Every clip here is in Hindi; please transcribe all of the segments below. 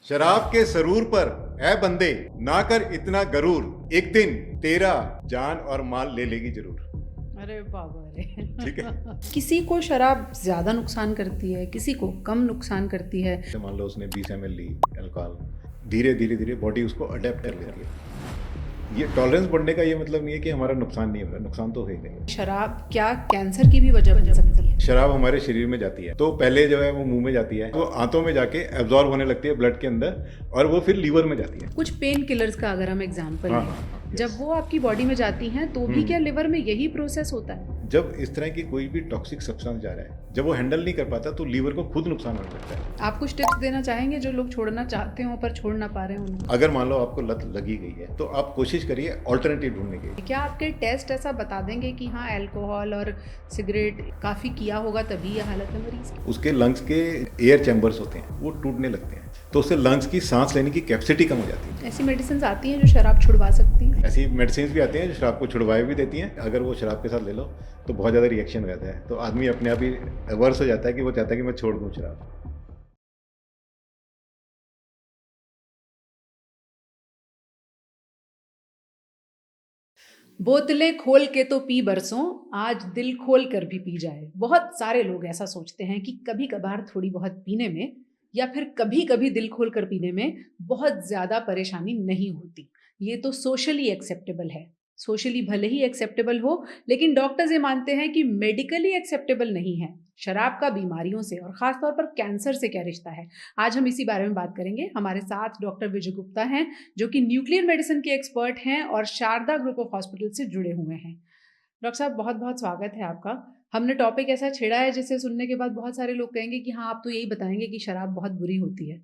शराब के सरूर पर ऐ बंदे ना कर इतना गरूर, एक दिन तेरा जान और माल ले लेगी जरूर। अरे बाबा रे। ठीक है। किसी को शराब ज़्यादा नुकसान करती है, किसी को कम नुकसान करती है। जैसे मान लो उसने 20 ml ली अल्कोहल, धीरे धीरे धीरे बॉडी उसको अडेप्ट कर लेती है। ये टॉलरेंस बढ़ने का ये मतलब नहीं है कि हमारा नुकसान नहीं हो रहा, नुकसान तो है ही नहीं। शराब क्या कैंसर की भी वजह बन सकती है? शराब हमारे शरीर में जाती है तो पहले जो है वो मुंह में जाती है, तो आंतों में जाके एब्जॉर्ब होने लगती है ब्लड के अंदर, और वो फिर लीवर में जाती है। कुछ पेन किलर्स का अगर हम एग्जांपल हाँ, लें, हाँ, yes। जब वो आपकी बॉडी में जाती हैं तो भी क्या लिवर में यही प्रोसेस होता है? जब इस तरह की कोई भी टॉक्सिक सब्सटेंस जा रहा है, जब वो हैंडल नहीं कर पाता तो लीवर को खुद नुकसान होने लगता है। आप कुछ टिप्स देना चाहेंगे जो लोग छोड़ना चाहते हो पर छोड़ ना पा रहे हो? अगर मान लो आपको लत लगी गई है तो आप कोशिश करिए ऑल्टरनेटिव ढूंढने की। क्या आपके टेस्ट ऐसा बता देंगे कि हाँ अल्कोहल और सिगरेट काफ़ी किया होगा तभी ये हालत है मरीज की? उसके लंग्स के एयर चैम्बर्स होते हैं वो टूटने लगते हैं, तो उससे लंग्स की सांस लेने की कैपेसिटी कम हो जाती है। ऐसी मेडिसिन आती हैं जो शराब छुड़वा सकती हैं? ऐसी मेडिसिन भी आती हैं जो शराब को छुड़वाए भी देती हैं। अगर वो शराब के साथ ले लो तो बहुत ज़्यादा रिएक्शन हो जाता है, तो आदमी अपने आप ही अवर्स हो जाता है कि वो चाहता है कि मैं छोड़ दूँ शराब। बोतलें खोल के तो पी बरसों, आज दिल खोल कर भी पी जाए। बहुत सारे लोग ऐसा सोचते हैं कि कभी कभार थोड़ी बहुत पीने में या फिर कभी कभी दिल खोल कर पीने में बहुत ज़्यादा परेशानी नहीं होती। ये तो सोशली एक्सेप्टेबल है। सोशली भले ही एक्सेप्टेबल हो, लेकिन डॉक्टर्स ये मानते हैं कि मेडिकली एक्सेप्टेबल नहीं है। शराब का बीमारियों से और ख़ासतौर पर कैंसर से क्या रिश्ता है, आज हम इसी बारे में बात करेंगे। हमारे साथ डॉक्टर विजय गुप्ता हैं जो कि न्यूक्लियर मेडिसिन के एक्सपर्ट हैं और शारदा ग्रुप ऑफ हॉस्पिटल से जुड़े हुए हैं। डॉक्टर साहब, बहुत बहुत स्वागत है आपका। हमने टॉपिक ऐसा छेड़ा है जिसे सुनने के बाद बहुत सारे लोग कहेंगे कि हाँ आप तो यही बताएंगे कि शराब बहुत बुरी होती है।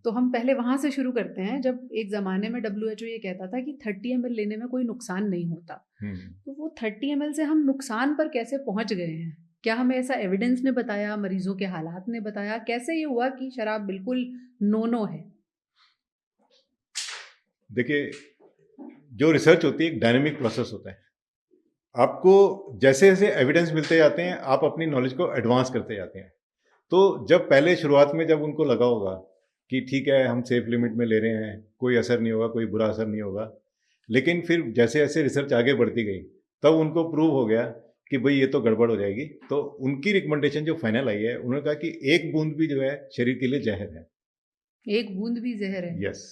तो हम पहले वहाँ से शुरू करते हैं। जब एक ज़माने में WHO ये कहता था कि 30 ml लेने में कोई नुकसान नहीं होता, तो वो 30 ml से हम नुकसान पर कैसे पहुँच गए हैं? क्या हमें ऐसा एविडेंस ने बताया, मरीजों के हालात ने बताया, कैसे ये हुआ कि शराब बिल्कुल नो है? देखिए, जो रिसर्च होती है एक डायनेमिक प्रोसेस होता है। आपको जैसे जैसे एविडेंस मिलते जाते हैं आप अपनी नॉलेज को एडवांस करते जाते हैं। तो जब पहले शुरुआत में जब उनको लगा होगा कि ठीक है हम सेफ लिमिट में ले रहे हैं, कोई असर नहीं होगा, कोई बुरा असर नहीं होगा, लेकिन फिर जैसे जैसे रिसर्च आगे बढ़ती गई तब उनको प्रूव हो गया कि भाई ये तो गड़बड़ हो जाएगी। तो उनकी रिकमेंडेशन जो फाइनल आई है, उन्होंने कहा कि एक बूंद भी जो है शरीर के लिए जहर है। एक बूंद भी जहर है? यस।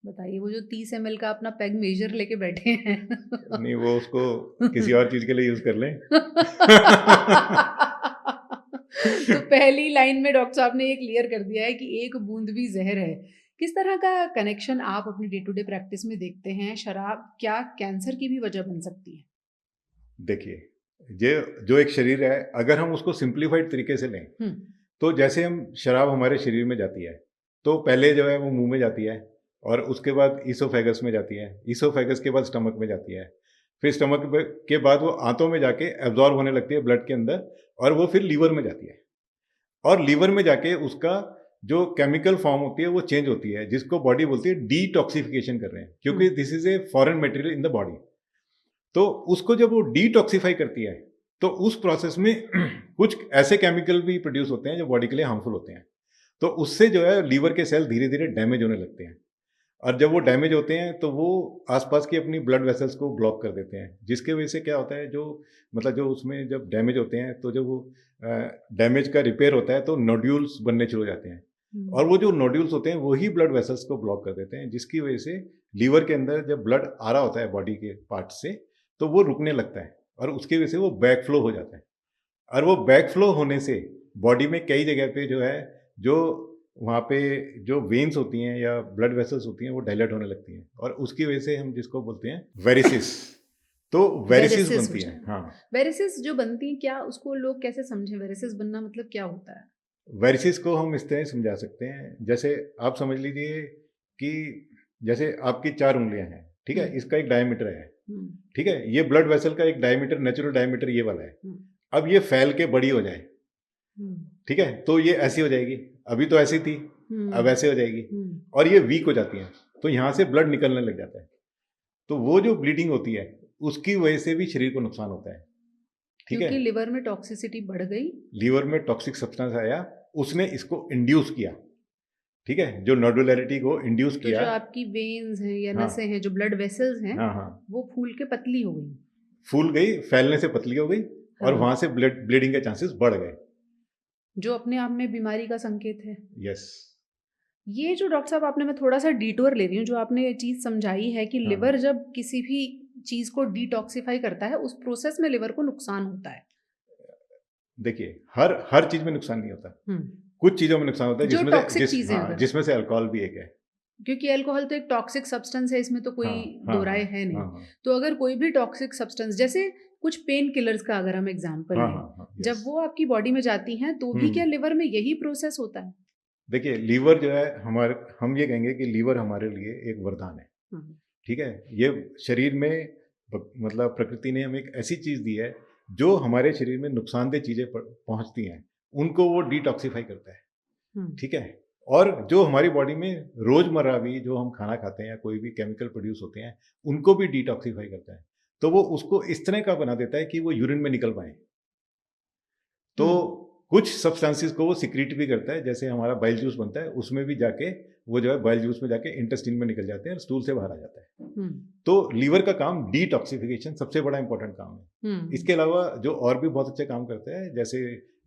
बताइए, वो जो 30 ml का अपना पेग मेजर लेके बैठे हैं। नहीं, वो उसको किसी और चीज के लिए यूज कर लें। तो पहली लाइन में डॉक्टर साहब ने ये क्लियर कर दिया है कि एक बूंद भी जहर है। किस तरह का कनेक्शन आप अपनी डे टू डे प्रैक्टिस में देखते हैं? शराब क्या कैंसर की भी वजह बन सकती है? देखिए, ये जो एक शरीर है, अगर हम उसको सिंप्लीफाइड तरीके से लें तो जैसे हम शराब हमारे शरीर में जाती है तो पहले जो है वो मुंह में जाती है, और उसके बाद ईसोफेगस में जाती है, ईसोफेगस के बाद स्टमक में जाती है, फिर स्टमक के बाद वो आंतों में जाके एब्जॉर्ब होने लगती है ब्लड के अंदर, और वो फिर लीवर में जाती है, और लीवर में जाके उसका जो केमिकल फॉर्म होती है वो चेंज होती है, जिसको बॉडी बोलती है डिटॉक्सिफिकेशन कर रहे हैं, क्योंकि this is a foreign material in the body. तो उसको जब वो डिटॉक्सिफाई करती है तो उस प्रोसेस में कुछ ऐसे केमिकल भी प्रोड्यूस होते हैं जो बॉडी के लिए हार्मफुल होते हैं। तो उससे जो है लीवर के सेल धीरे धीरे डैमेज होने लगते हैं, और जब वो डैमेज होते हैं तो वो आसपास की अपनी ब्लड वेसल्स को ब्लॉक कर देते हैं, जिसके वजह से क्या होता है, जो मतलब जो उसमें जब डैमेज होते हैं तो जब वो डैमेज का रिपेयर होता है तो नोड्यूल्स बनने शुरू हो जाते हैं, और वो जो नोड्यूल्स होते हैं वही ब्लड वेसल्स को ब्लॉक कर देते हैं, जिसकी वजह से लीवर के अंदर जब ब्लड आ रहा होता है बॉडी के पार्ट से तो वो रुकने लगता है, और उसकी वजह से वो बैक फ्लो हो जाता है, और वो बैक फ्लो होने से बॉडी में कई जगह पे जो है, जो वहाँ पे जो वेन्स होती हैं या ब्लड वेसल्स होती हैं वो डायलेट होने लगती हैं, और उसकी वजह से हम जिसको बोलते हैं वेरिसिस, तो वेरिसिस बनती है। हाँ, वेरिसिस जो बनती है, क्या उसको लोग कैसे समझें? वेरिसिस बनना मतलब क्या होता है? वेरिसिस को हम इस तरह समझा सकते हैं, जैसे आप समझ लीजिए कि जैसे आपकी 4 उंगलियां हैं, ठीक है, इसका एक डायमीटर है, ठीक है, ये ब्लड वेसल का एक डायमीटर, नेचुरल डायमीटर ये वाला है। अब ये फैल के बड़ी हो जाए, ठीक है, तो ये ऐसी हो जाएगी, अभी तो ऐसी थी, अब ऐसे हो जाएगी, और ये वीक हो जाती है, तो यहाँ से ब्लड निकलने लग जाता है, तो वो जो ब्लीडिंग होती है उसकी वजह से भी शरीर को नुकसान होता है, ठीक है, क्योंकि लिवर में टॉक्सिसिटी बढ़ गई, लीवर में टॉक्सिक सब्सटेंस आया, उसने इसको इंड्यूस किया, ठीक है, जो नोडुलैरिटी को इंड्यूस तो किया। जो आपकी वेन्स हैं या हाँ नसें हैं, जो ब्लड वेसल्स हैं, हाँ हाँ, वो फूल के पतली हो गई। फूल गई, फैलने से पतली हो गई, और हाँ, वहां से ब्लीडिंग के चांसेस बढ़ गए। जो अपने आप में बीमारी का संकेत है। यस। ये जो डॉक्टर साहब आपने, मैं थोड़ा सा डिटोर ले रही हूँ, जो आपने ये चीज़ समझाई है कि हाँ लिवर जब किसी भी चीज़ को डिटॉक्सिफाई करता है, उस प्रोसेस में लिवर को नुकसान होता है। देखिए, हर चीज में नुकसान नहीं होता, हम्म, कुछ चीजों में नुकसान होता है, जो जिसमें टॉक्सिक चीज़ें हाँ, अगर, जिसमें से अल्कोहल भी एक है। क्योंकि अल्कोहल तो एक टॉक्सिक सब्सटेंस है, इसमें तो कोई हाँ हाँ दो हाँ राय है नहीं। हाँ हाँ तो अगर कोई भी टॉक्सिक सब्सटेंस, जैसे कुछ पेन किलर्स का अगर हम एग्जांपल हाँ लें, हाँ हाँ, जब यस। वो आपकी बॉडी में जाती हैं तो भी क्या लिवर में यही प्रोसेस होता है? देखिए, लीवर जो है हमारे, हम ये कहेंगे कि लीवर हमारे लिए एक वरदान है। हम्म, ठीक है, ये शरीर में मतलब प्रकृति ने हमें एक ऐसी चीज दी है जो हमारे शरीर में नुकसानदेह चीजें पहुंचती हैं, उनको वो डिटॉक्सिफाई करता है। हम्म, ठीक है, और जो हमारी बॉडी में रोजमर्रा भी जो हम खाना खाते हैं या कोई भी केमिकल प्रोड्यूस होते हैं, उनको भी डिटॉक्सिफाई करता है। तो वो उसको इस तरह का बना देता है कि वो यूरिन में निकल पाए। तो कुछ सब्सटेंसेस को वो सिक्रीट भी करता है, जैसे हमारा बाइल जूस बनता है, उसमें भी जाके वो जो है बाइल जूस में जाके इंटेस्टाइन में निकल जाते हैं और स्टूल से बाहर आ जाता है। तो लीवर का काम डिटॉक्सिफिकेशन सबसे बड़ा इंपॉर्टेंट काम है। इसके अलावा जो और भी बहुत अच्छे काम करते हैं, जैसे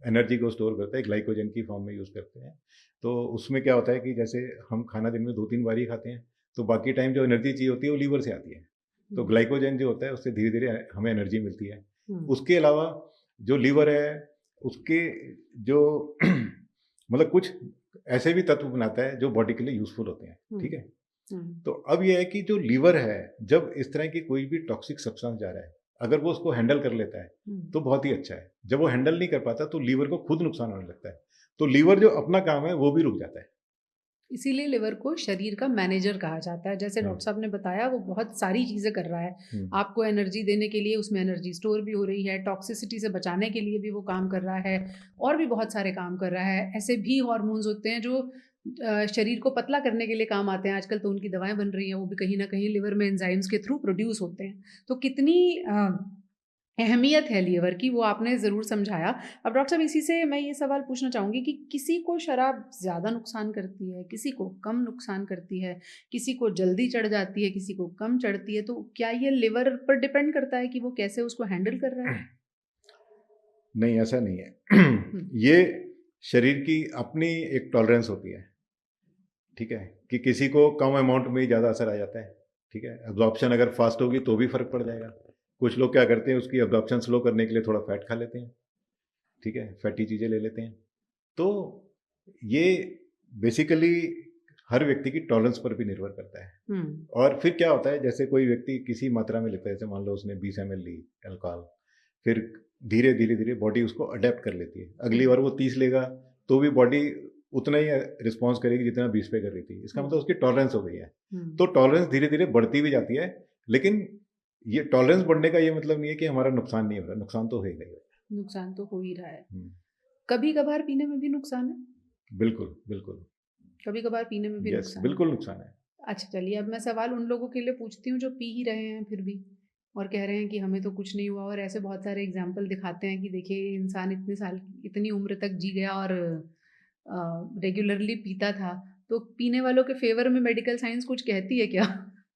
एनर्जी को स्टोर करता है, ग्लाइकोजन की फॉर्म में यूज़ करते हैं। तो उसमें क्या होता है कि जैसे हम खाना दिन में 2-3 बार ही खाते हैं, तो बाकी टाइम जो एनर्जी चाहिए होती है वो लीवर से आती है। तो ग्लाइकोजन जो होता है उससे धीरे धीरे हमें एनर्जी मिलती है। उसके अलावा जो लीवर है उसके जो मतलब कुछ ऐसे भी तत्व बनाता है जो बॉडी के लिए यूजफुल होते हैं। ठीक है, तो अब यह है कि जो लीवर है, जब इस तरह की कोई भी टॉक्सिक सब्सटेंस जा रहा है, अगर वो उसको हैंडल कर लेता है तो बहुत ही अच्छा है। जब वो हैंडल नहीं कर पाता तो लीवर को खुद नुकसान होने लगता है। तो लीवर जो अपना काम है वो भी रुक जाता है। इसीलिए लिवर को शरीर का मैनेजर कहा जाता है। जैसे डॉक्टर साहब ने बताया, वो बहुत सारी चीज़ें कर रहा है। आपको एनर्जी देने के लिए उसमें एनर्जी स्टोर भी हो रही है, टॉक्सिसिटी से बचाने के लिए भी वो काम कर रहा है, और भी बहुत सारे काम कर रहा है। ऐसे भी हार्मोन्स होते हैं जो शरीर को पतला करने के लिए काम आते हैं। आजकल तो उनकी दवाएं बन रही हैं, वो भी कहीं ना कहीं लिवर में एंजाइम्स के थ्रू प्रोड्यूस होते हैं। तो कितनी अहमियत है लीवर की, वो आपने ज़रूर समझाया। अब डॉक्टर साहब, इसी से मैं ये सवाल पूछना चाहूँगी कि किसी को शराब ज़्यादा नुकसान करती है, किसी को कम नुकसान करती है, किसी को जल्दी चढ़ जाती है, किसी को कम चढ़ती है, तो क्या ये लिवर पर डिपेंड करता है कि वो कैसे उसको हैंडल कर रहा है? नहीं, ऐसा नहीं है। ये शरीर की अपनी एक टॉलरेंस होती है। ठीक है, कि किसी को कम अमाउंट में ही ज़्यादा असर आ जाता है। ठीक है, एब्जॉर्प्शन अगर फास्ट होगी तो भी फर्क पड़ जाएगा। कुछ लोग क्या करते हैं, उसकी एब्जॉर्प्शन स्लो करने के लिए थोड़ा फैट खा लेते हैं। ठीक है, फैटी चीज़ें ले लेते हैं। तो ये बेसिकली हर व्यक्ति की टॉलरेंस पर भी निर्भर करता है। और फिर क्या होता है, जैसे कोई व्यक्ति किसी मात्रा में लेता है, जैसे मान लो उसने 20 ml ली अल्कोहल, फिर धीरे धीरे धीरे बॉडी उसको अडेप्ट कर लेती है। अगली बार वो 30 लेगा तो भी बॉडी उतना ही रिस्पॉन्स करेगी जितना 20 पे कर रही थी। इसका मतलब उसकी टॉलरेंस हो गई है। तो टॉलरेंस धीरे धीरे बढ़ती भी जाती है, लेकिन ये टॉलरेंस बढ़ने का ये मतलब नहीं है कि हमारा नुकसान नहीं हो रहा। नुकसान तो हो ही रहा है। नुकसान तो हो ही रहा है। कभी कभार पीने में भी नुकसान है? बिल्कुल बिल्कुल, कभी कभार पीने में भी नुकसान बिल्कुल नुकसान है। अच्छा, चलिए, अब मैं सवाल उन लोगों के लिए पूछती हूँ जो पी ही रहे हैं फिर भी, और कह रहे हैं कि हमें तो कुछ नहीं हुआ, और ऐसे बहुत सारे एग्जाम्पल दिखाते हैं कि देखिए इंसान इतने साल, इतनी उम्र तक जी गया और रेगुलरली पीता था। तो पीने वालों के फेवर में मेडिकल साइंस कुछ कहती है क्या?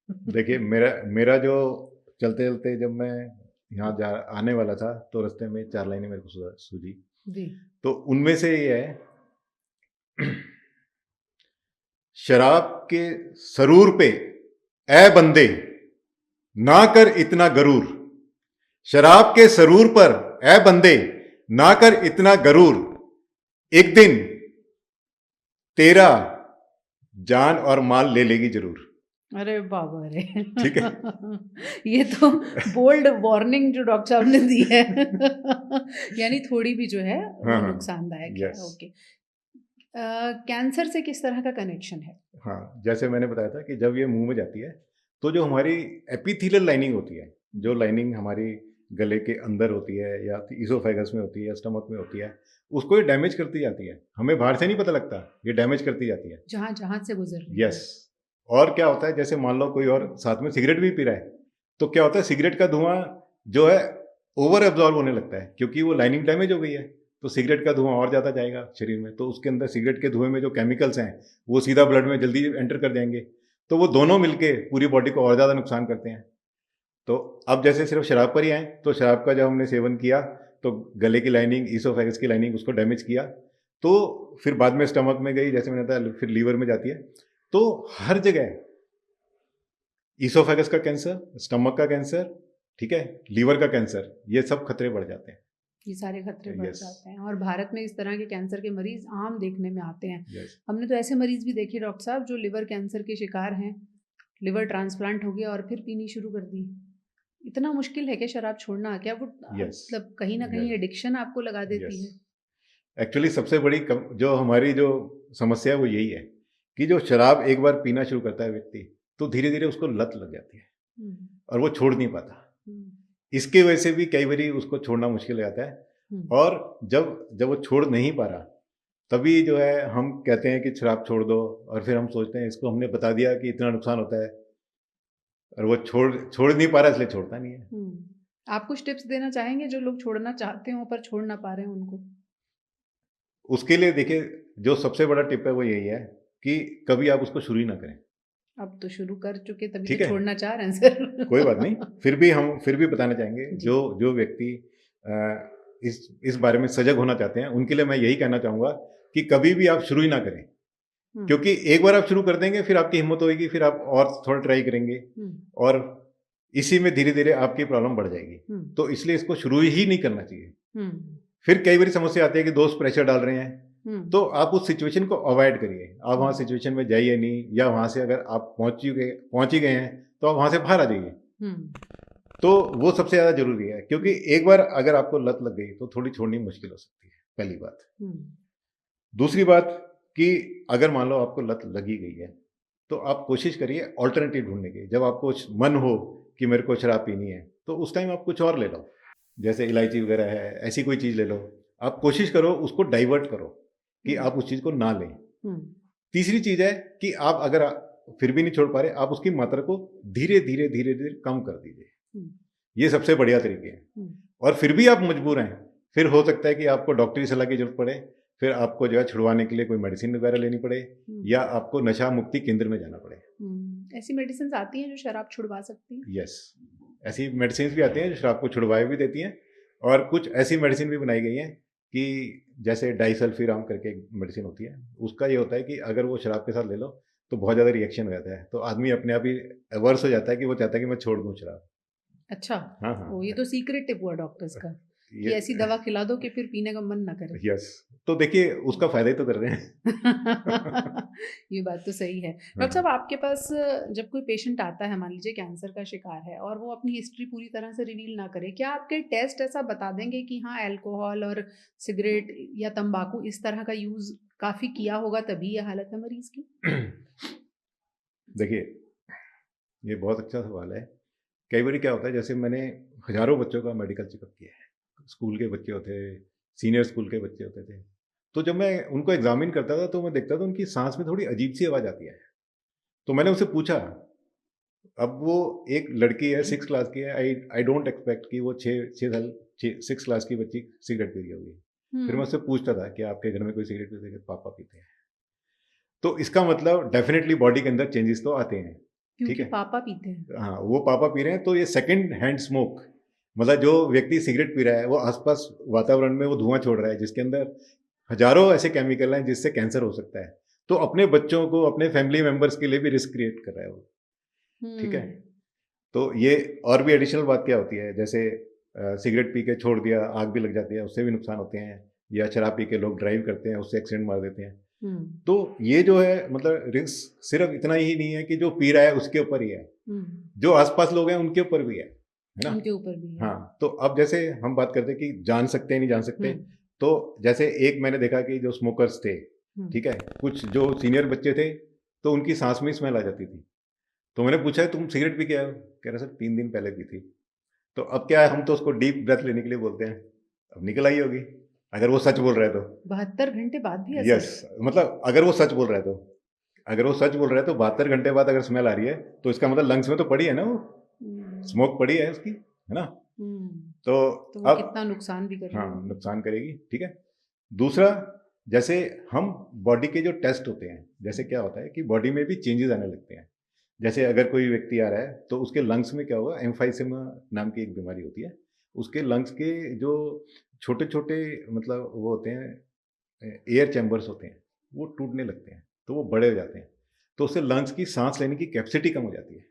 देखिए, मेरा जो चलते चलते जब मैं यहाँ आने वाला था तो रास्ते में 4 लाइनें मेरे को सूझी जी। तो उनमें से ये है, शराब के सरूर पे ए बंदे ना कर इतना गरूर, शराब के सरूर पर ए बंदे ना कर इतना गरूर, एक दिन तेरा जान और माल ले लेगी जरूर। अरे बाबा रे, ठीक है। ये तो बोल्ड वार्निंग जो डॉक्टर साहब ने दी है। यानी थोड़ी भी जो है वो नुकसानदायक है। ओके, कैंसर से किस तरह का कनेक्शन है? हाँ, जैसे मैंने बताया था कि जब ये मुंह में जाती है तो जो हमारी एपिथेलियल लाइनिंग होती है, जो लाइनिंग हमारी गले के अंदर होती है या ईसोफेगस में होती है या स्टमक में होती है, उसको ये डैमेज करती जाती है। हमें बाहर से नहीं पता लगता, ये डैमेज करती जाती है जहाँ जहाँ से गुजर रही है। यस। और क्या होता है, जैसे मान लो कोई और साथ में सिगरेट भी पी रहा है, तो क्या होता है, सिगरेट का धुआं जो है ओवर एब्जॉर्ब होने लगता है क्योंकि वो लाइनिंग डैमेज हो गई है। तो सिगरेट का धुआं और ज़्यादा जाएगा शरीर में, तो उसके अंदर सिगरेट के धुएं में जो केमिकल्स हैं वो सीधा ब्लड में जल्दी एंटर कर जाएंगे, तो वो दोनों मिलके पूरी बॉडी को और ज़्यादा नुकसान करते हैं। तो अब जैसे सिर्फ शराब पर ही आए, तो शराब का जब हमने सेवन किया तो गले की लाइनिंग, ईसोफेगस की लाइनिंग उसको डैमेज किया, तो फिर बाद में स्टमक में गई, जैसे मैंने बताया, फिर लीवर में जाती है। तो हर जगह ईसोफेगस का कैंसर, स्टमक का कैंसर, ठीक है, लीवर का कैंसर, ये सब खतरे बढ़ जाते हैं। ये सारे खतरे बढ़ Yes. जाते हैं और भारत में इस तरह के कैंसर के मरीज आम देखने में आते हैं। Yes. हमने तो ऐसे मरीज भी देखे डॉक्टर साहब जो लिवर कैंसर के शिकार हैं, लिवर ट्रांसप्लांट हो गया और फिर पीनी शुरू कर दी। इतना मुश्किल है क्या शराब छोड़ना? क्या वो मतलब कहीं ना कहीं एडिक्शन आपको लगा देती है? एक्चुअली सबसे बड़ी जो हमारी जो समस्या है वो यही है कि जो शराब एक बार पीना शुरू करता है व्यक्ति, तो धीरे धीरे उसको लत लग जाती है और वो छोड़ नहीं पाता। इसके वजह से भी कई बार उसको छोड़ना मुश्किल हो जाता है, और जब वो छोड़ नहीं पा रहा, तभी जो है हम कहते हैं कि शराब छोड़ दो, और फिर हम सोचते हैं इसको हमने बता दिया कि इतना नुकसान होता है, और वो छोड़ नहीं पा रहा, इसलिए छोड़ता नहीं है। आप कुछ टिप्स देना चाहेंगे जो लोग छोड़ना चाहते हो पर छोड़ ना पा रहे हैं उनको? उसके लिए देखिए, जो सबसे बड़ा टिप है वो यही है कि कभी आप उसको शुरू ही ना करें। अब तो शुरू कर चुके, तभी ठीक तो है, छोड़ना चाह रहे हैं सर। कोई बात नहीं, फिर भी बताना चाहेंगे, जो व्यक्ति इस बारे में सजग होना चाहते हैं, उनके लिए मैं यही कहना चाहूँगा कि कभी भी आप शुरू ही ना करें, क्योंकि एक बार आप शुरू कर देंगे, फिर आपकी हिम्मत होगी, फिर आप और थोड़ा ट्राई करेंगे, और इसी में धीरे धीरे आपकी प्रॉब्लम बढ़ जाएगी। तो इसलिए इसको शुरू ही नहीं करना चाहिए। फिर कई बार समस्या आती है कि दोस्त प्रेशर डाल रहे हैं, तो आप उस सिचुएशन को अवॉइड करिए, आप वहाँ सिचुएशन में जाइए नहीं, या वहाँ से अगर आप पहुँच ही गए हैं तो आप वहाँ से बाहर आ जाइए। तो वो सबसे ज़्यादा जरूरी है, क्योंकि एक बार अगर आपको लत लग गई तो थोड़ी छोड़नी मुश्किल हो सकती है, पहली बात। दूसरी बात कि अगर मान लो आपको लत लगी गई है, तो आप कोशिश करिए ऑल्टरनेटिव ढूंढने की। जब आपको मन हो कि मेरे को शराब पीनी है, तो उस टाइम आप कुछ और ले लो, जैसे इलायची वगैरह है, ऐसी कोई चीज़ ले लो। आप कोशिश करो उसको डाइवर्ट करो कि आप उस चीज़ को ना लें। तीसरी चीज़ है कि आप अगर फिर भी नहीं छोड़ पा रहे, आप उसकी मात्रा को धीरे धीरे धीरे धीरे कम कर दीजिए। ये सबसे बढ़िया तरीके हैं। और फिर भी आप मजबूर हैं, फिर हो सकता है कि आपको डॉक्टरी सलाह की जरूरत पड़े, फिर आपको जो है छुड़वाने के लिए कोई मेडिसिन वगैरह लेनी पड़े, या आपको नशा मुक्ति केंद्र में जाना पड़े। ऐसी मेडिसिन आती हैं जो शराब छुड़वा सकती हैं? यस, ऐसी मेडिसिन भी आती हैं जो शराब को छुड़वाए भी देती हैं, और कुछ ऐसी मेडिसिन भी बनाई गई हैं कि जैसे डाइसल्फिराम करके मेडिसिन होती है, उसका ये होता है कि अगर वो शराब के साथ ले लो तो बहुत ज़्यादा रिएक्शन हो जाता है, तो आदमी अपने आप ही अवर्स हो जाता है कि वो चाहता है कि मैं छोड़ दूँ शराब। अच्छा, हाँ, ये तो सीक्रेट टिप हुआ डॉक्टर्स का कि ऐसी दवा खिला दो कि फिर पीने का मन ना करे। यस, तो देखिए उसका फायदा ही तो कर रहे हैं। ये बात तो सही है। डॉक्टर साहब, आपके पास जब कोई पेशेंट आता है, मान लीजिए कैंसर का शिकार है, और वो अपनी हिस्ट्री पूरी तरह से रिवील ना करे, क्या आपके टेस्ट ऐसा बता देंगे कि हाँ, अल्कोहल और सिगरेट या तंबाकू इस तरह का यूज काफी किया होगा तभी ये हालत है मरीज की? देखिए, ये बहुत अच्छा सवाल है। कई बार क्या होता है, जैसे मैंने हजारों बच्चों का मेडिकल चेकअप किया है, स्कूल के बच्चे होते, सीनियर स्कूल के बच्चे होते थे, तो जब मैं उनको एग्जामिन करता था तो मैं देखता था उनकी सांस में थोड़ी अजीब सी आवाज़ आती है। तो मैंने उनसे पूछा, अब वो एक लड़की है, 6 क्लास की है, आई डोंट एक्सपेक्ट कि वो 6 क्लास की बच्ची सिगरेट पी रही होगी। फिर मैं उससे पूछता था कि आपके घर में कोई सिगरेट पीते हैं? पापा पीते हैं। तो इसका मतलब डेफिनेटली बॉडी के अंदर चेंजेस तो आते हैं, ठीक है, पापा पीते हैं। हाँ, वो पापा पी रहे हैं, तो ये सेकंड हैंड स्मोक, मतलब जो व्यक्ति सिगरेट पी रहा है वो आसपास वातावरण में वो धुआं छोड़ रहा है, जिसके अंदर हजारों ऐसे केमिकल हैं जिससे कैंसर हो सकता है। तो अपने बच्चों को, अपने फैमिली मेंबर्स के लिए भी रिस्क क्रिएट कर रहा है वो। ठीक है, तो ये और भी एडिशनल बात क्या होती है, जैसे सिगरेट पी के छोड़ दिया, आग भी लग जाती है, उससे भी नुकसान होते हैं, या शराब पी के लोग ड्राइव करते हैं, उससे एक्सीडेंट मार देते हैं। तो ये जो है, मतलब रिस्क सिर्फ इतना ही नहीं है कि जो पी रहा है उसके ऊपर ही है, जो आसपास लोग हैं उनके ऊपर भी है ना, उनके ऊपर भी है। हाँ, तो अब जैसे हम बात करते हैं कि जान सकते हैं नहीं जान सकते, तो जैसे एक मैंने देखा कि जो स्मोकर्स थे, ठीक है, कुछ जो सीनियर बच्चे थे, तो उनकी सांस में स्मेल आ जाती थी। तो मैंने पूछा तुम सिगरेट पी के आए हो? कह रहे सर 3 दिन पहले पी थी। तो अब क्या है, हम तो उसको डीप ब्रेथ लेने के लिए बोलते हैं, अब निकल आई होगी अगर वो सच बोल रहा है तो। 72 घंटे बाद भी ऐसा? यस, मतलब अगर वो सच बोल रहा है तो, अगर वो सच बोल रहा है तो 72 घंटे बाद अगर स्मेल आ रही है तो इसका मतलब लंग्स में तो पड़ी है ना, वो स्मोक पड़ी है उसकी, है ना। तो अब कितना नुकसान भी करेगी। हाँ, नुकसान करेगी, ठीक है। दूसरा, जैसे हम बॉडी के जो टेस्ट होते हैं, जैसे क्या होता है कि बॉडी में भी चेंजेस आने लगते हैं। जैसे अगर कोई व्यक्ति आ रहा है तो उसके लंग्स में क्या होगा, एम्फाइसेमा नाम की एक बीमारी होती है। उसके लंग्स के जो छोटे छोटे मतलब वो होते हैं, एयर चैम्बर्स होते हैं, वो टूटने लगते हैं, तो वो बड़े हो जाते हैं। तो उससे लंग्स की सांस लेने की कैपेसिटी कम हो जाती है।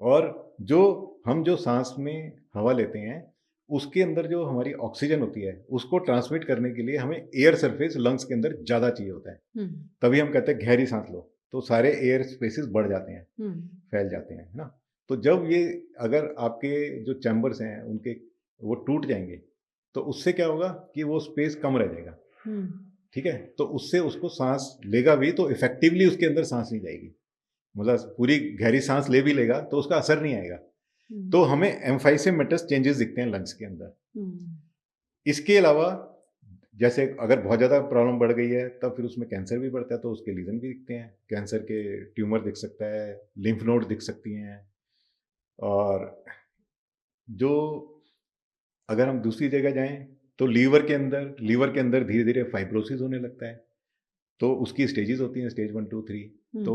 और जो हम जो सांस में हवा लेते हैं, उसके अंदर जो हमारी ऑक्सीजन होती है, उसको ट्रांसमिट करने के लिए हमें एयर सरफेस लंग्स के अंदर ज़्यादा चाहिए होता है। तभी हम कहते हैं गहरी सांस लो, तो सारे एयर स्पेसेस बढ़ जाते हैं, फैल जाते हैं, है ना। तो जब ये, अगर आपके जो चैम्बर्स हैं उनके वो टूट जाएंगे, तो उससे क्या होगा कि वो स्पेस कम रह जाएगा। ठीक है, तो उससे उसको सांस लेगा भी तो इफेक्टिवली उसके अंदर सांस नहीं जाएगी। मतलब पूरी गहरी सांस ले भी लेगा तो उसका असर नहीं आएगा। तो हमें एम्फाइसेमेटस चेंजेस दिखते हैं लंग्स के अंदर। इसके अलावा जैसे अगर बहुत ज़्यादा प्रॉब्लम बढ़ गई है तब फिर उसमें कैंसर भी बढ़ता है, तो उसके लीजन भी दिखते हैं। कैंसर के ट्यूमर दिख सकता है, लिम्फ नोड दिख सकती हैं। और जो अगर हम दूसरी जगह जाएं तो लीवर के अंदर धीरे धीरे फाइब्रोसिस होने लगता है। तो उसकी स्टेजेस होती हैं, स्टेज 1 2 3। तो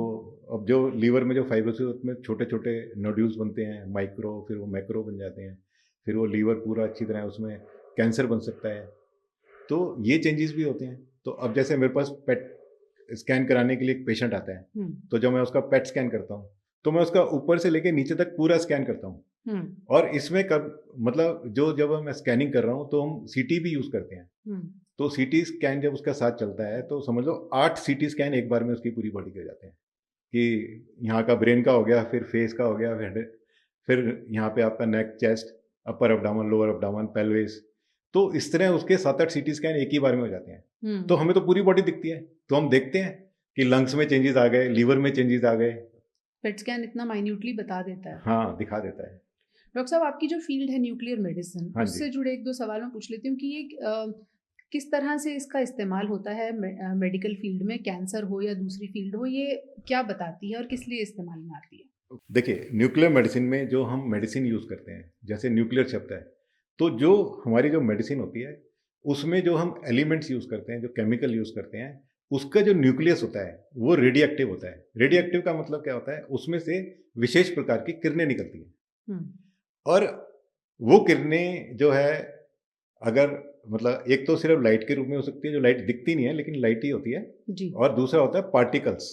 अब जो लीवर में जो फाइब्रोसिस, उसमें छोटे छोटे नोड्यूल्स बनते हैं, माइक्रो, फिर वो मैक्रो बन जाते हैं, फिर वो लीवर पूरा अच्छी तरह, उसमें कैंसर बन सकता है। तो ये चेंजेस भी होते हैं। तो अब जैसे मेरे पास पेट स्कैन कराने के लिए एक पेशेंट आता है, तो जब मैं उसका पेट स्कैन करता हूँ तो मैं उसका ऊपर से लेके नीचे तक पूरा स्कैन करता हूँ। और इसमें कब मतलब जो जब मैं स्कैनिंग कर रहा हूँ तो हम सीटी भी यूज़ करते हैं। तो सीटी स्कैन जब उसका साथ चलता है तो समझ लो 8 सीटी स्कैन एक बार में उसकी पूरी बॉडी के हो जाते हैं, कि यहाँ का ब्रेन का हो गया, फिर फेस का हो गया, फिर यहाँ पे आपका नेक, चेस्ट, अपर अब्डामन, लोअर अब्डामन, पेल्विस। तो इस तरह उसके 7-8 सीटी स्कैन एक ही बार में हो जाते हैं। तो हमें तो पूरी बॉडी दिखती है, तो हम देखते हैं कि लंग्स में चेंजेस आ गए, लीवर में चेंजेस आ गए। पेट स्कैन इतना माइन्यूटली बता देता है। हाँ, दिखा देता है। डॉक्टर साहब, आपकी जो फील्ड है न्यूक्लियर मेडिसिन, हाँ उससे जुड़े एक दो सवाल मैं पूछ लेती हूँ कि ये किस तरह से इसका इस्तेमाल होता है मेडिकल फील्ड में, कैंसर हो या दूसरी फील्ड हो, ये क्या बताती है और किस लिए इस्तेमाल में आती है? देखिए, न्यूक्लियर मेडिसिन में जो हम मेडिसिन यूज़ करते हैं, जैसे न्यूक्लियर शब्द है, तो जो हमारी जो मेडिसिन होती है उसमें जो हम एलिमेंट्स यूज़ करते हैं, जो केमिकल यूज़ करते हैं, उसका जो न्यूक्लियस होता है वो रेडिएक्टिव होता है। रेडिएक्टिव का मतलब क्या होता है, उसमें से विशेष प्रकार की किरणें निकलती हैं। और वो किरणें जो है, अगर मतलब एक तो सिर्फ लाइट के रूप में हो सकती है, जो लाइट दिखती नहीं है लेकिन लाइट ही होती है जी। और दूसरा होता है पार्टिकल्स।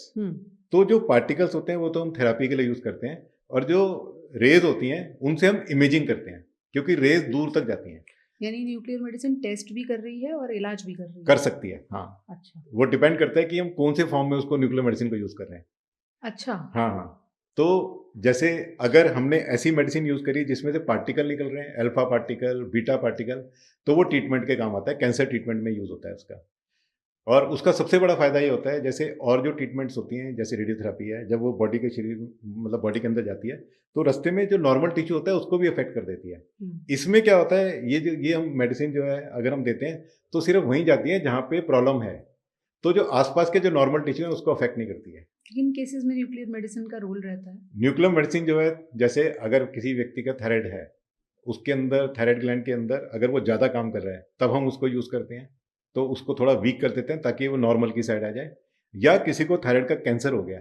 तो जो पार्टिकल्स होते हैं वो तो हम थेरापी के लिए यूज़ करते हैं, और जो रेज होती हैं उनसे हम इमेजिंग करते हैं, क्योंकि रेज दूर तक जाती हैं। यानी न्यूक्लियर मेडिसिन टेस्ट भी कर रही है और इलाज भी कर रही है? कर सकती है, हाँ। अच्छा। वो डिपेंड करता है कि हम कौन से फॉर्म में उसको न्यूक्लियर मेडिसिन को यूज़ कर रहे हैं। अच्छा। हाँ, हाँ। तो जैसे अगर हमने ऐसी मेडिसिन यूज़ करी जिसमें से पार्टिकल निकल रहे हैं, अल्फा पार्टिकल, बीटा पार्टिकल, तो वो ट्रीटमेंट के काम आता है, कैंसर ट्रीटमेंट में यूज़ होता है उसका। और उसका सबसे बड़ा फ़ायदा ये होता है, जैसे और जो ट्रीटमेंट्स होती हैं, जैसे रेडियोथेरेपी है, जब वो बॉडी के शरीर मतलब बॉडी के अंदर जाती है, तो रास्ते में जो नॉर्मल टिश्यू होता है उसको भी अफेक्ट कर देती है। इसमें क्या होता है, ये हम मेडिसिन जो है अगर हम देते हैं तो सिर्फ वहीं जाती है जहाँ पे प्रॉब्लम है, तो जो आसपास के जो नॉर्मल टिश्यू है उसको अफेक्ट नहीं करती है। किन केसेस में न्यूक्लियर मेडिसिन का रोल रहता है? न्यूक्लियर मेडिसिन जो है, जैसे अगर किसी व्यक्ति का थायराइड है, उसके अंदर थायराइड ग्लैंड के अंदर अगर वो ज़्यादा काम कर रहा है, तब हम उसको यूज़ करते हैं। तो उसको थोड़ा वीक कर देते हैं ताकि वो नॉर्मल की साइड आ जाए। या किसी को थायराइड का कैंसर हो गया,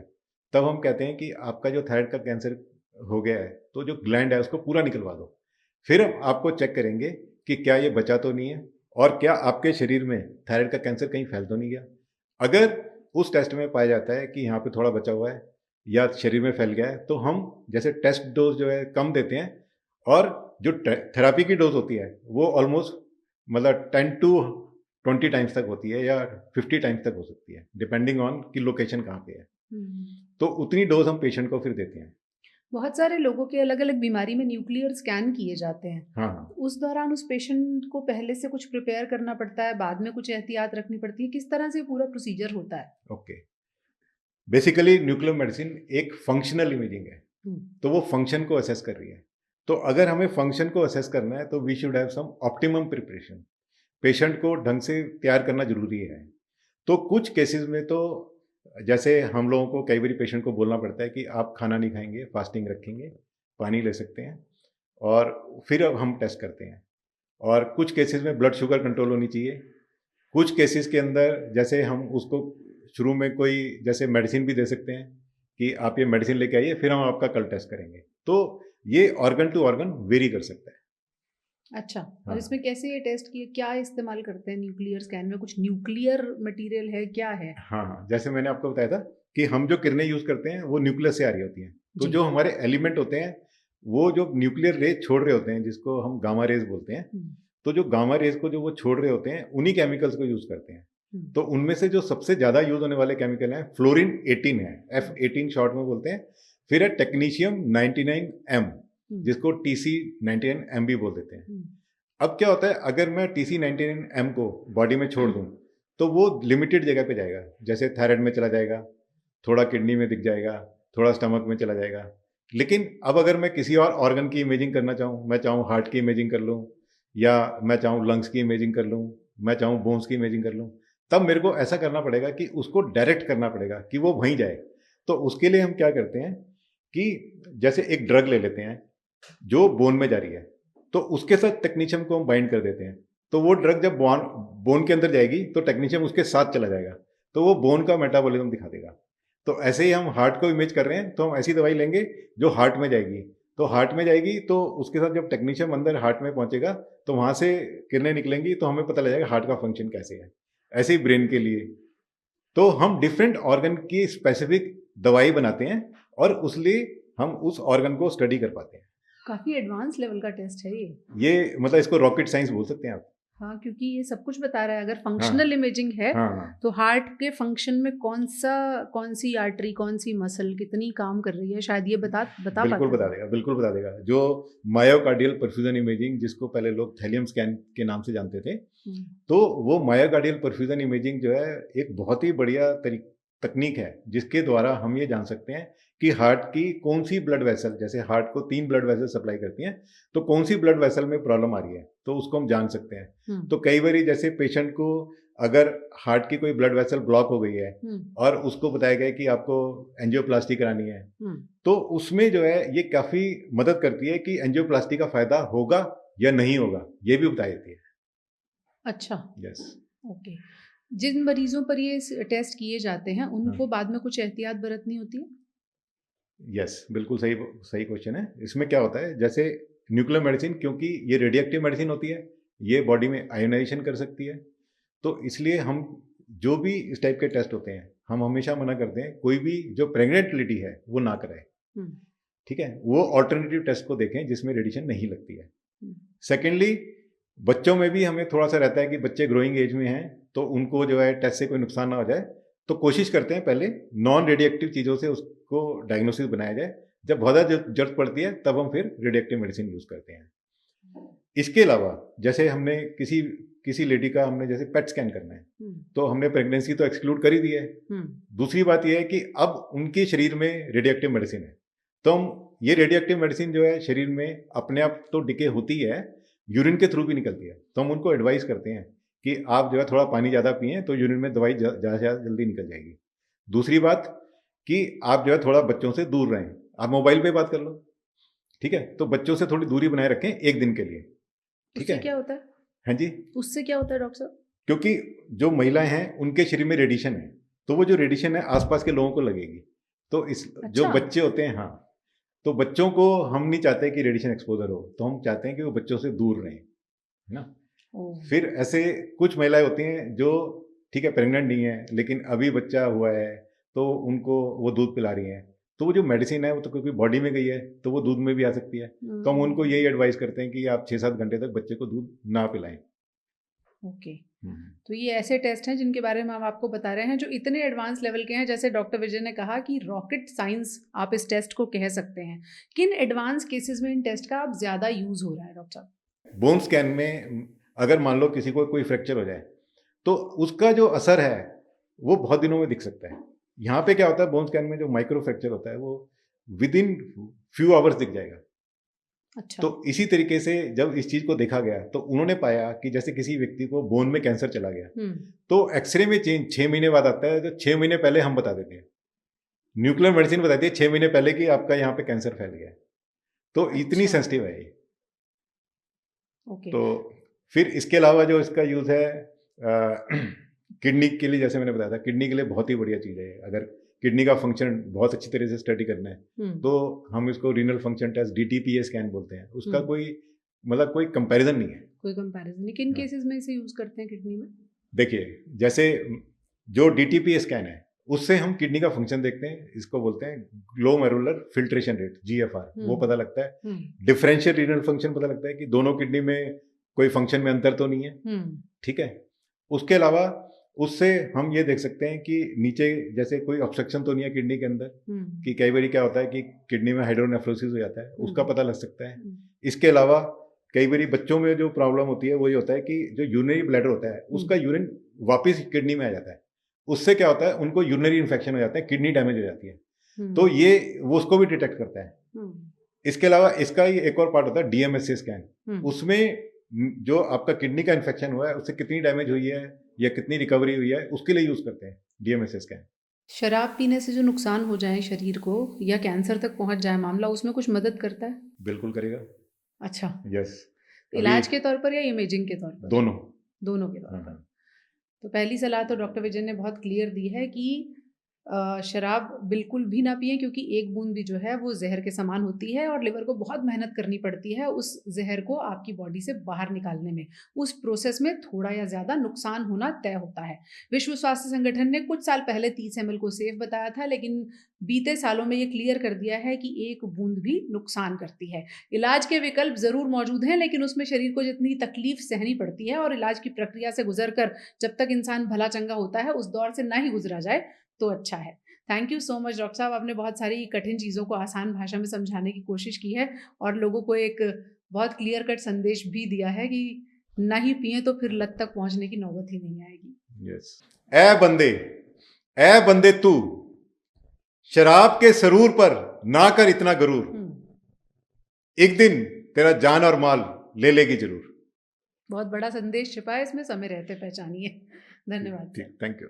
तब हम कहते हैं कि आपका जो थायराइड का कैंसर हो गया है, तो जो ग्लैंड है उसको पूरा निकलवा दो। फिर हम आपको चेक करेंगे कि क्या ये बचा तो नहीं है, और क्या आपके शरीर में थायराइड का कैंसर कहीं फैल तो नहीं गया। अगर उस टेस्ट में पाया जाता है कि यहाँ पे थोड़ा बचा हुआ है या शरीर में फैल गया है, तो हम जैसे टेस्ट डोज जो है कम देते हैं, और जो थेरापी की डोज होती है वो ऑलमोस्ट मतलब 10 टू 20 टाइम्स तक होती है, या 50 टाइम्स तक हो सकती है, डिपेंडिंग ऑन कि लोकेशन कहाँ पे है। तो उतनी डोज हम पेशेंट को फिर देते हैं। बहुत सारे लोगों के अलग अलग बीमारी में न्यूक्लियर स्कैन किए जाते हैं। हाँ, तो उस दौरान उस पेशेंट को पहले से कुछ प्रिपेयर करना पड़ता है, बाद में कुछ एहतियात रखनी पड़ती है, किस तरह से पूरा प्रोसीजर होता है? ओके। बेसिकली न्यूक्लियर मेडिसिन एक फंक्शनल इमेजिंग है, तो वो फंक्शन को असेस कर रही है। तो अगर हमें फंक्शन को असेस करना है तो we should have some optimum preparation. Patient को ढंग से तैयार करना जरूरी है। तो कुछ केसेस में तो जैसे हम लोगों को कई बार पेशेंट को बोलना पड़ता है कि आप खाना नहीं खाएंगे, फास्टिंग रखेंगे, पानी ले सकते हैं, और फिर अब हम टेस्ट करते हैं। और कुछ केसेस में ब्लड शुगर कंट्रोल होनी चाहिए, कुछ केसेस के अंदर जैसे हम उसको शुरू में कोई जैसे मेडिसिन भी दे सकते हैं कि आप ये मेडिसिन लेके आइए, फिर हम आपका कल टेस्ट करेंगे। तो ये ऑर्गन टू ऑर्गन वेरी कर सकता है। अच्छा, और हाँ। इसमें कैसे ये टेस्ट किए, क्या इस्तेमाल करते हैं न्यूक्लियर स्कैन में? कुछ न्यूक्लियर मटेरियल है, क्या है? हाँ हाँ, जैसे मैंने आपको बताया था कि हम जो किरणें यूज करते हैं वो न्यूक्लियस से आ रही होती हैं। तो जी। जो हमारे एलिमेंट होते हैं वो जो न्यूक्लियर रेज छोड़ रहे होते हैं, जिसको हम गामा रेज बोलते हैं, तो जो गामा रेज को जो वो छोड़ रहे होते हैं उन्हीं केमिकल्स को यूज करते हैं। तो उनमें से जो सबसे ज्यादा यूज होने वाले केमिकल हैं, फ्लोरीन 18 है, F18 शॉर्ट में बोलते हैं। फिर है टेक्नीशियम 99M, जिसको TC99M भी बोल देते हैं। अब क्या होता है, अगर मैं TC99M को बॉडी में छोड़ दूं तो वो लिमिटेड जगह पे जाएगा, जैसे थायराइड में चला जाएगा, थोड़ा किडनी में दिख जाएगा, थोड़ा स्टमक में चला जाएगा। लेकिन अब अगर मैं किसी और ऑर्गन की इमेजिंग करना चाहूँ, मैं चाहूँ हार्ट की इमेजिंग कर लूँ, या मैं चाहूँ लंग्स की इमेजिंग कर लूँ, मैं चाहूँ बोन्स की इमेजिंग कर लूँ, तब मेरे को ऐसा करना पड़ेगा कि उसको डायरेक्ट करना पड़ेगा कि वो वहीं जाए। तो उसके लिए हम क्या करते हैं कि जैसे एक ड्रग ले लेते हैं जो बोन में जा रही है, तो उसके साथ टेक्नीशियम को हम बाइंड कर देते हैं। तो वो ड्रग जब बोन के अंदर जाएगी तो टेक्नीशियम उसके साथ चला जाएगा, तो वो बोन का मेटाबॉलिज्म दिखा देगा। तो ऐसे ही हम हार्ट को इमेज कर रहे हैं, तो हम ऐसी दवाई लेंगे जो हार्ट में जाएगी। तो हार्ट में जाएगी तो उसके साथ जब टेक्नीशियम अंदर हार्ट में पहुंचेगा तो वहां से किरणें निकलेंगी, तो हमें पता लग जाएगा हार्ट का फंक्शन कैसे है। ऐसे ही ब्रेन के लिए तो हम डिफरेंट ऑर्गन की स्पेसिफिक दवाई बनाते हैं और उसलिए हम उस ऑर्गन को स्टडी कर पाते हैं। काफी एडवांस लेवल का टेस्ट है ये मतलब इसको रॉकेट साइंस बोल सकते हैं आप। हाँ, क्योंकि ये सब कुछ बता रहा है। अगर फंक्शनल इमेजिंग है हाँ, तो हार्ट के फंक्शन में कौन सी आर्टरी, कौन सी मसल कितनी काम कर रही है, शायद ये बता बिल्कुल बता देगा, बिल्कुल बता देगा। जो मायोकार्डियल परफ्यूजन इमेजिंग, जिसको पहले लोग थैलियम स्कैन के नाम से जानते थे, तो वो मायोकार्डियल परफ्यूजन इमेजिंग जो है एक बहुत ही बढ़िया तकनीक है, जिसके द्वारा हम ये जान सकते हैं कि हार्ट की कौन सी ब्लड वेसल, जैसे हार्ट को 3 ब्लड वेसल सप्लाई करती हैं, तो कौन सी ब्लड वेसल में प्रॉब्लम आ रही है, तो उसको हम जान सकते हैं। तो कई बार जैसे पेशेंट को अगर हार्ट की कोई ब्लड वेसल ब्लॉक हो गई है और उसको बताया गया कि आपको एंजियोप्लास्टी करानी है, तो उसमें जो है ये काफी मदद करती है कि एंजियोप्लास्टी का फायदा होगा या नहीं होगा, ये भी बताई जाती है। अच्छा, यस, ओके। जिन मरीजों पर ये टेस्ट किए जाते हैं उनको बाद में कुछ एहतियात बरतनी होती है? यस, बिल्कुल सही सही क्वेश्चन है। इसमें क्या होता है, जैसे न्यूक्लियर मेडिसिन, क्योंकि ये रेडिएक्टिव मेडिसिन होती है, ये बॉडी में आयोनाइजेशन कर सकती है, तो इसलिए हम जो भी इस टाइप के टेस्ट होते हैं हम हमेशा मना करते हैं, कोई भी जो प्रेग्नेंट लेडी है वो ना कराए। ठीक है, वो ऑल्टरनेटिव टेस्ट को देखें जिसमें रेडिएशन नहीं लगती है। सेकेंडली, बच्चों में भी हमें थोड़ा सा रहता है कि बच्चे ग्रोइंग एज में हैं तो उनको जो है टेस्ट से कोई नुकसान ना हो जाए, तो कोशिश करते हैं पहले नॉन रेडिएक्टिव चीज़ों से उसको डायग्नोसिस बनाया जाए। जब बहुत ज़्यादा जरूरत पड़ती है तब हम फिर रेडिएक्टिव मेडिसिन यूज़ करते हैं। इसके अलावा जैसे हमने किसी लेडी का हमने जैसे पेट स्कैन करना है, तो हमने प्रेगनेंसी तो एक्सक्लूड कर ही दी है। दूसरी बात यह है कि अब उनके शरीर में रेडिएक्टिव मेडिसिन है, तो हम ये रेडिएक्टिव मेडिसिन जो है शरीर में अपने आप तो डिके होती है, यूरिन के थ्रू भी निकलती है, तो हम उनको एडवाइस करते हैं कि आप जो है थोड़ा पानी ज़्यादा पिएं तो यूरिन में दवाई ज़्यादा से ज़्यादा जल्दी निकल जाएगी। दूसरी बात कि आप जो है थोड़ा बच्चों से दूर रहें, आप मोबाइल पे बात कर लो, ठीक है, तो बच्चों से थोड़ी दूरी बनाए रखें एक दिन के लिए। ठीक है, क्या होता है? हाँ जी, उससे क्या होता है डॉक्टर साहब? क्योंकि जो महिलाएं हैं उनके शरीर में रेडिएशन है, तो वो जो रेडिएशन है आसपास के लोगों को लगेगी, तो इस जो बच्चे होते हैं, हाँ, तो बच्चों को हम नहीं चाहते कि रेडिएशन एक्सपोजर हो, तो हम चाहते हैं कि वो बच्चों से दूर रहें, है ना। फिर ऐसे कुछ महिलाएं होती हैं जो ठीक है प्रेग्नेंट नहीं है लेकिन अभी बच्चा हुआ है, तो उनको वो दूध पिला रही हैं, तो वो जो मेडिसिन है वो तो क्योंकि बॉडी में गई है तो वो दूध में भी आ सकती है, तो हम उनको यही एडवाइस करते हैं कि आप 6-7 घंटे तक बच्चे को दूध ना पिलाएं। ओके, तो ये ऐसे टेस्ट हैं जिनके बारे में हम आपको बता रहे हैं जो इतने एडवांस लेवल के हैं, जैसे डॉक्टर विजय ने कहा कि रॉकेट साइंस आप इस टेस्ट को कह सकते हैं। किन एडवांस केसेस में इन टेस्ट का अब ज़्यादा यूज हो रहा है डॉक्टर साहब? बोन स्कैन में अगर मान लो किसी को कोई फ्रैक्चर हो जाए तो उसका जो असर है वो बहुत दिनों में दिख सकता है। यहाँ पे क्या होता है, बोन स्कैन में जो माइक्रो फ्रैक्चर होता है वो विद इन फ्यू आवर्स दिख जाएगा। अच्छा। तो इसी तरीके से जब इस चीज को देखा गया तो उन्होंने पाया कि जैसे किसी व्यक्ति को बोन में कैंसर चला गया तो एक्सरे में चेंज 6 महीने बाद आता है, तो 6 महीने पहले हम बता देते हैं, न्यूक्लियर मेडिसिन बताती है 6 महीने पहले कि आपका यहाँ पे कैंसर फैल गया है, तो इतनी सेंसिटिव है ये। ओके। तो फिर इसके अलावा जो इसका यूज है किडनी के लिए जैसे मैंने बताया था, किडनी के लिए बहुत ही बढ़िया चीज़ है। अगर किडनी का फंक्शन बहुत अच्छी तरह से स्टडी करना है तो हम इसको renal function test DTPA scan बोलते हैं। उसका कोई मतलब कोई कंपैरिजन नहीं है। कोई कंपैरिजन नहीं। किन केसेस में इसे यूज करते हैं किडनी में? देखिए, जैसे जो DTPA स्कैन है उससे हम किडनी का फंक्शन देखते हैं, इसको बोलते हैं ग्लोमेरुलर फिल्ट्रेशन रेट, GFR, वो पता लगता है। डिफरेंशियल रीनल फंक्शन पता लगता है कि दोनों किडनी में कोई फंक्शन में अंतर तो नहीं है, ठीक है। उसके अलावा उससे हम ये देख सकते हैं कि नीचे जैसे कोई ऑब्स्ट्रक्शन तो नहीं है किडनी के अंदर, कि कई बार क्या होता है कि किडनी में हाइड्रोनेफ्रोसिस हो जाता है, उसका पता लग सकता है। इसके अलावा कई बार बच्चों में जो प्रॉब्लम होती है वो ये होता है कि जो यूरिनरी ब्लैडर होता है उसका यूरिन वापस किडनी में आ जाता है। उससे क्या होता है, उनको यूरिनरी इन्फेक्शन हो जाता है, किडनी डैमेज हो जाती है। तो ये वो उसको भी डिटेक्ट करता है। इसके अलावा इसका ही एक और पार्ट होता है DMSA स्कैन। उसमें जो आपका किडनी का इन्फेक्शन हुआ है उससे कितनी डैमेज हुई है या कितनी रिकवरी हुई है उसके लिए यूज करते हैं DMSA स्कैन। शराब पीने से जो नुकसान हो जाए शरीर को या कैंसर तक पहुंच जाए मामला, उसमें कुछ मदद करता है? बिल्कुल करेगा। अच्छा, यस। इलाज के तौर पर या इमेजिंग के तौर पर? दोनों के तौर पर। तो पहली सलाह तो डॉक्टर विजय ने बहुत क्लियर दी है कि शराब बिल्कुल भी ना पिएं, क्योंकि एक बूंद भी जो है वो जहर के समान होती है और लिवर को बहुत मेहनत करनी पड़ती है उस जहर को आपकी बॉडी से बाहर निकालने में। उस प्रोसेस में थोड़ा या ज़्यादा नुकसान होना तय होता है। विश्व स्वास्थ्य संगठन ने कुछ साल पहले 30 ml को सेफ बताया था, लेकिन बीते सालों में ये क्लियर कर दिया है कि एक बूंद भी नुकसान करती है। इलाज के विकल्प ज़रूर मौजूद हैं, लेकिन उसमें शरीर को जितनी तकलीफ सहनी पड़ती है और इलाज की प्रक्रिया से गुजर कर जब तक इंसान भला चंगा होता है उस दौर से ना ही गुजरा जाए तो अच्छा है। Thank you so much doctor साहब, आपने बहुत सारी कठिन चीज़ों को आसान भाषा में समझाने की कोशिश की है और लोगों को एक बहुत क्लियर कट संदेश भी दिया है कि ना ही पिए तो फिर लत तक पहुंचने की नौबत ही नहीं आएगी। यस। ए बंदे तू शराब के सरूर पर ना कर इतना गरूर, एक दिन तेरा जान और माल ले लेगी जरूर। बहुत बड़ा संदेश छिपा है इसमें, समय रहते पहचानिए। धन्यवाद। ठीक, थैंक यू।